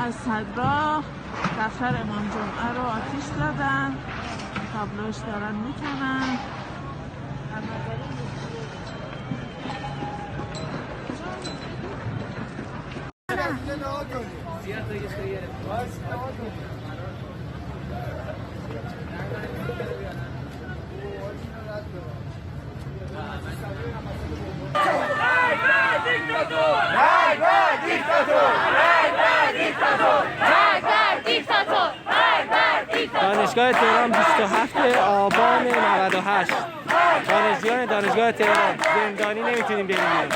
از صدرا دفتر امام جمعه رو آتیش زدن، تابلوش دارن میکنن. دانشگاه تهران 27 آبان 98. دانشجویان دانشگاه تهران زندانی نمیتونیم بریم.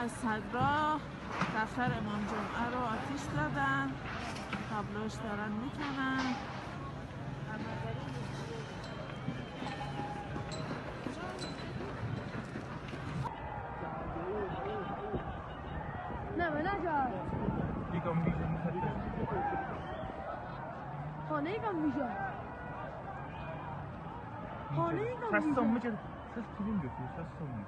از صدرا دفتر امام جمعه رو آتیش زدن، تابلوش دارن میکنن. نه من نجار خانه ایگم میجا خانه ایگم میجا سس پولیم بکنی سس سومی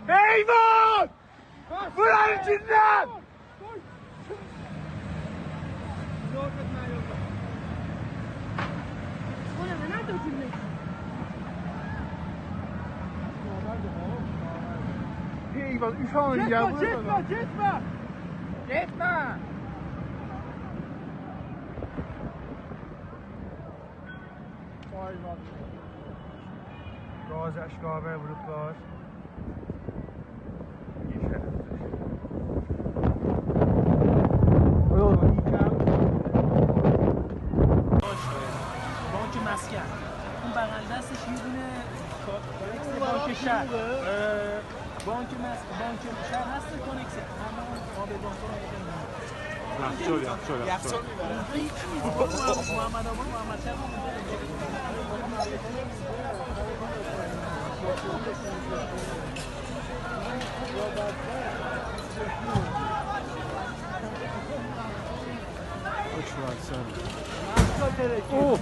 حیوان! برای جنن! حیوان ایشان جتما Gaz aşkabə vurublar. بانک مسکن اون بغل دستش یه دونه بانک شهر بانک شهر هست کانکس اما آب بانک یخچال محمد آباد محمد شهر اوه